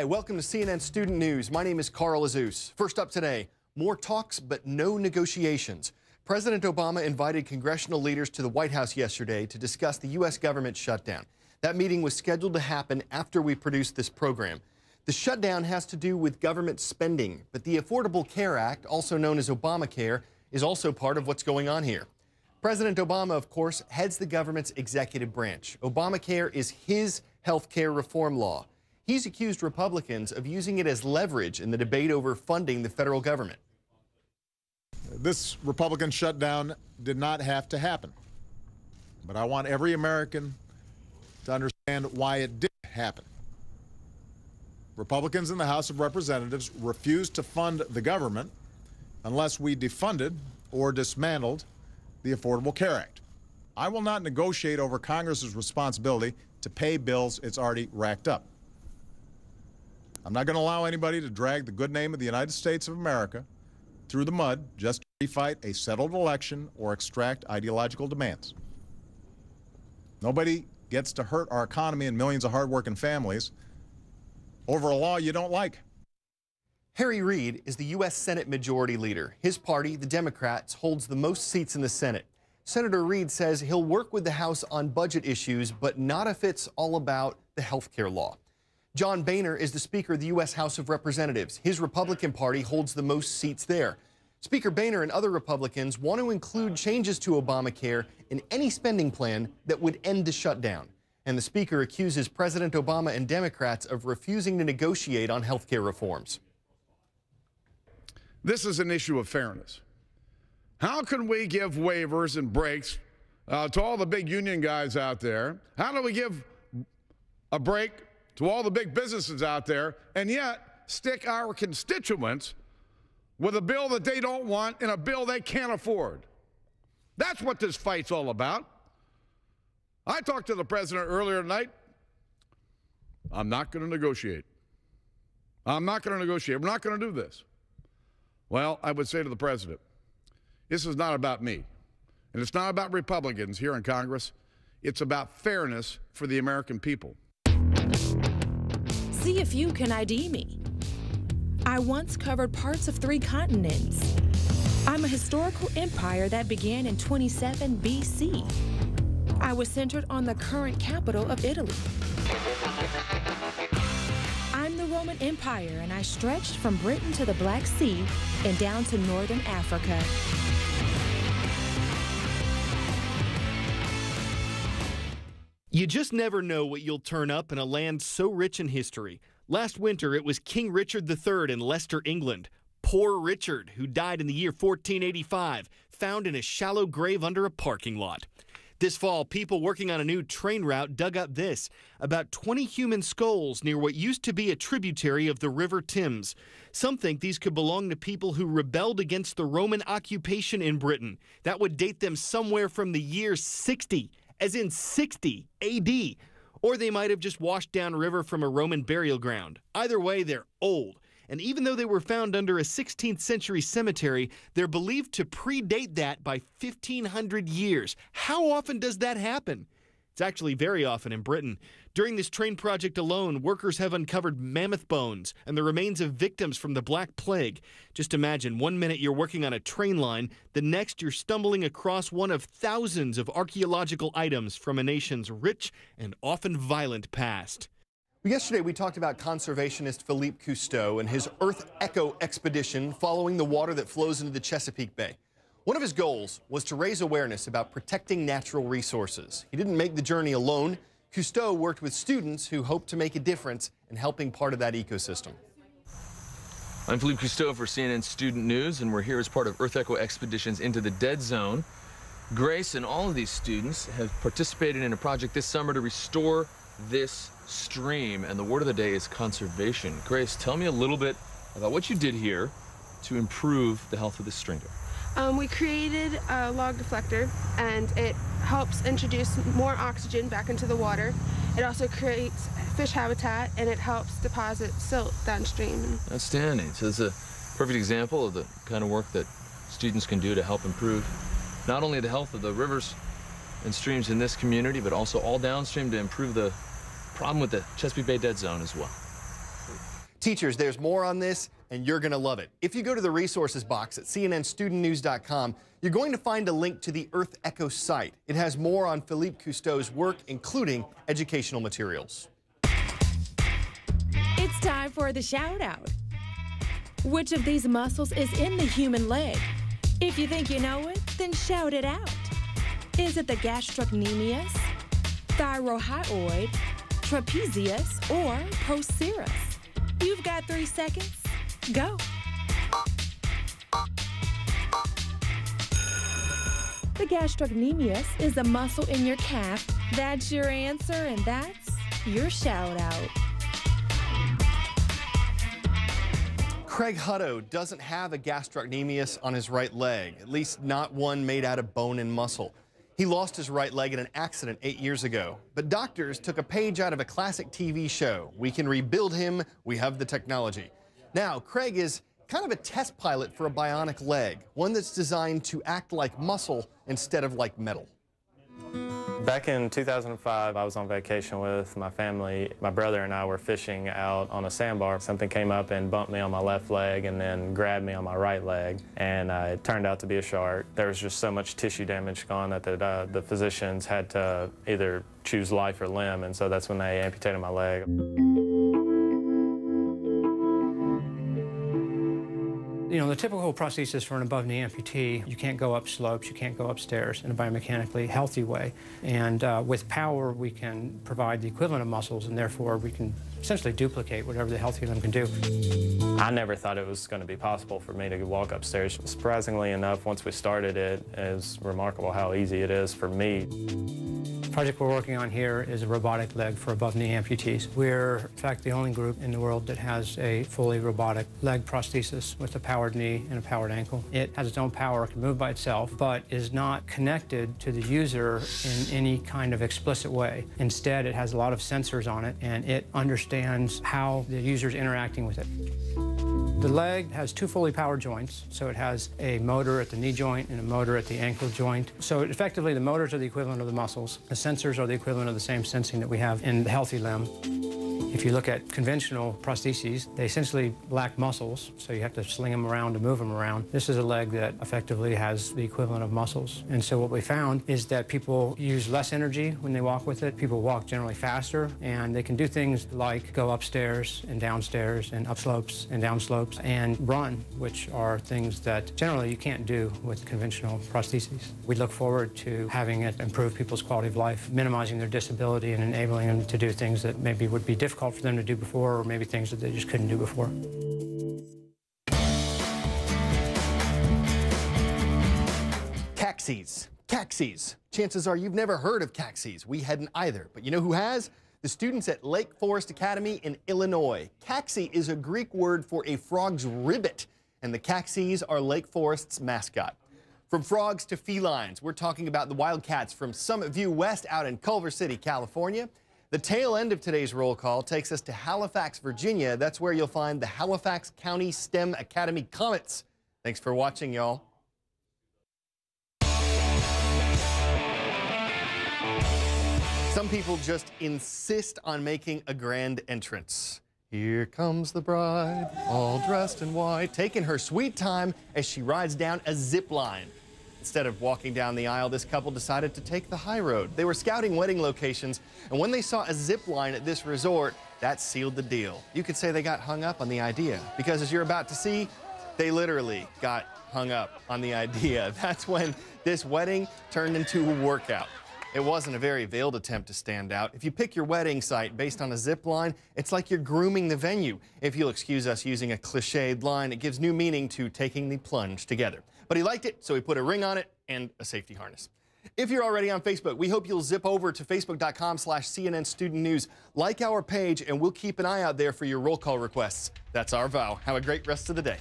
Hi, welcome to CNN Student News. My name is Carl Azuz. First up today, more talks but no negotiations. President Obama invited congressional leaders to the White House yesterday to discuss the U.S. government shutdown. That meeting was scheduled to happen after we produced this program. The shutdown has to do with government spending, but the Affordable Care Act, also known as Obamacare, is also part of what's going on here. President Obama, of course, heads the government's executive branch. Obamacare is his health care reform law. He's accused Republicans of using it as leverage in the debate over funding the federal government. This Republican shutdown did not have to happen, but I want every American to understand why it did happen. Republicans in the House of Representatives refused to fund the government unless we defunded or dismantled the Affordable Care Act. I will not negotiate over Congress's responsibility to pay bills it's already racked up. I'm not going to allow anybody to drag the good name of the United States of America through the mud just to refight a settled election or extract ideological demands. Nobody gets to hurt our economy and millions of hardworking families over a law you don't like. Harry Reid is the U.S. Senate Majority Leader. His party, the Democrats, holds the most seats in the Senate. Senator Reid says he'll work with the House on budget issues, but not if it's all about the health care law. John Boehner is the Speaker of the U.S. House of Representatives. His Republican Party holds the most seats there. Speaker Boehner and other Republicans want to include changes to Obamacare in any spending plan that would end the shutdown. And the Speaker accuses President Obama and Democrats of refusing to negotiate on health care reforms. This is an issue of fairness. How can we give waivers and breaks to all the big union guys out there? How do we give a break to all the big businesses out there and yet stick our constituents with a bill that they don't want and a bill they can't afford? That's what this fight's all about. I talked to the president earlier tonight. I'm not going to negotiate. I'm not going to negotiate. We're not going to do this. Well, I would say to the president, this is not about me, and it's not about Republicans here in Congress. It's about fairness for the American people. See if you can ID me. I once covered parts of 3 continents. I'm a historical empire that began in 27 BC. I was centered on the current capital of Italy. I'm the Roman Empire, and I stretched from Britain to the Black Sea and down to northern Africa. You just never know what you'll turn up in a land so rich in history. Last winter, it was King Richard III in Leicester, England. Poor Richard, who died in the year 1485, found in a shallow grave under a parking lot. This fall, people working on a new train route dug up this, about 20 human skulls near what used to be a tributary of the River Thames. Some think these could belong to people who rebelled against the Roman occupation in Britain. That would date them somewhere from the year 60, as in 60 AD. Or they might have just washed downriver from a Roman burial ground. Either way, they're old. And even though they were found under a 16th century cemetery, they're believed to predate that by 1,500 years. How often does that happen? It's actually very often in Britain. During this train project alone, workers have uncovered mammoth bones and the remains of victims from the Black Plague. Just imagine, one minute you're working on a train line, the next you're stumbling across one of thousands of archaeological items from a nation's rich and often violent past. Yesterday, we talked about conservationist Philippe Cousteau and his Earth Echo expedition following the water that flows into the Chesapeake Bay. One of his goals was to raise awareness about protecting natural resources. He didn't make the journey alone. Cousteau worked with students who hoped to make a difference in helping part of that ecosystem. I'm Philippe Cousteau for CNN Student News, and we're here as part of Earth Echo expeditions into the Dead Zone. Grace and all of these students have participated in a project this summer to restore this stream, and the word of the day is conservation. Grace, tell me a little bit about what you did here to improve the health of this stream. We created a log deflector, and it helps introduce more oxygen back into the water. It also creates fish habitat, and it helps deposit silt downstream. Outstanding. So it's a perfect example of the kind of work that students can do to help improve not only the health of the rivers and streams in this community, but also all downstream to improve the problem with the Chesapeake Bay Dead Zone as well. Teachers, there's more on this, and you're going to love it. If you go to the resources box at cnnstudentnews.com, you're going to find a link to the Earth Echo site. It has more on Philippe Cousteau's work, including educational materials. It's time for the shout out. Which of these muscles is in the human leg? If you think you know it, then shout it out. Is it the gastrocnemius, thyrohyoid, trapezius, or procerus? You've got 3 seconds. Go. The gastrocnemius is a muscle in your calf. That's your answer, and that's your shout out. Craig Hutto doesn't have a gastrocnemius on his right leg, at least not one made out of bone and muscle. He lost his right leg in an accident 8 years ago, but doctors took a page out of a classic TV show. We can rebuild him, we have the technology. Now, Craig is kind of a test pilot for a bionic leg, one that's designed to act like muscle instead of like metal. Back in 2005, I was on vacation with my family. My brother and I were fishing out on a sandbar. Something came up and bumped me on my left leg and then grabbed me on my right leg, and it turned out to be a shark. There was just so much tissue damage gone that the physicians had to either choose life or limb, and so that's when they amputated my leg. You know, the typical prosthesis for an above-knee amputee, you can't go up slopes, you can't go upstairs in a biomechanically healthy way. And with power, we can provide the equivalent of muscles, and therefore we can essentially duplicate whatever the healthy limb can do. I never thought it was going to be possible for me to walk upstairs. Surprisingly enough, once we started it, it's remarkable how easy it is for me. The project we're working on here is a robotic leg for above-knee amputees. We're, in fact, the only group in the world that has a fully robotic leg prosthesis with a powered knee and a powered ankle. It has its own power, can move by itself, but is not connected to the user in any kind of explicit way. Instead, it has a lot of sensors on it, and it understands how the user's interacting with it. The leg has 2 fully powered joints, so it has a motor at the knee joint and a motor at the ankle joint. So effectively, the motors are the equivalent of the muscles. The sensors are the equivalent of the same sensing that we have in the healthy limb. If you look at conventional prostheses, they essentially lack muscles, so you have to sling them around to move them around. This is a leg that effectively has the equivalent of muscles. And so what we found is that people use less energy when they walk with it. People walk generally faster, and they can do things like go upstairs and downstairs and upslopes and downslopes and run, which are things that generally you can't do with conventional prostheses. We look forward to having it improve people's quality of life, minimizing their disability and enabling them to do things that maybe would be difficult for them to do before, or maybe things that they just couldn't do before. CACSES. Chances are you've never heard of CACSES. We hadn't either, but you know who has? The students at Lake Forest Academy in Illinois. CACSE is a Greek word for a frog's ribbit, and the CACSES are Lake Forest's mascot. From frogs to felines, we're talking about the Wildcats from Summit View West out in Culver City, California. The tail end of today's roll call takes us to Halifax, Virginia. That's where you'll find the Halifax County STEM Academy Comets. Thanks for watching, y'all. Some people just insist on making a grand entrance. Here comes the bride, all dressed in white, taking her sweet time as she rides down a zip line. Instead of walking down the aisle, this couple decided to take the high road. They were scouting wedding locations, and when they saw a zip line at this resort, that sealed the deal. You could say they got hung up on the idea, because as you're about to see, they literally got hung up on the idea. That's when this wedding turned into a workout. It wasn't a very veiled attempt to stand out. If you pick your wedding site based on a zip line, it's like you're grooming the venue. If you'll excuse us using a cliched line, it gives new meaning to taking the plunge together. But he liked it, so he put a ring on it and a safety harness. If you're already on Facebook, we hope you'll zip over to facebook.com/CNN Student News. Like our page, and we'll keep an eye out there for your roll call requests. That's our vow. Have a great rest of the day.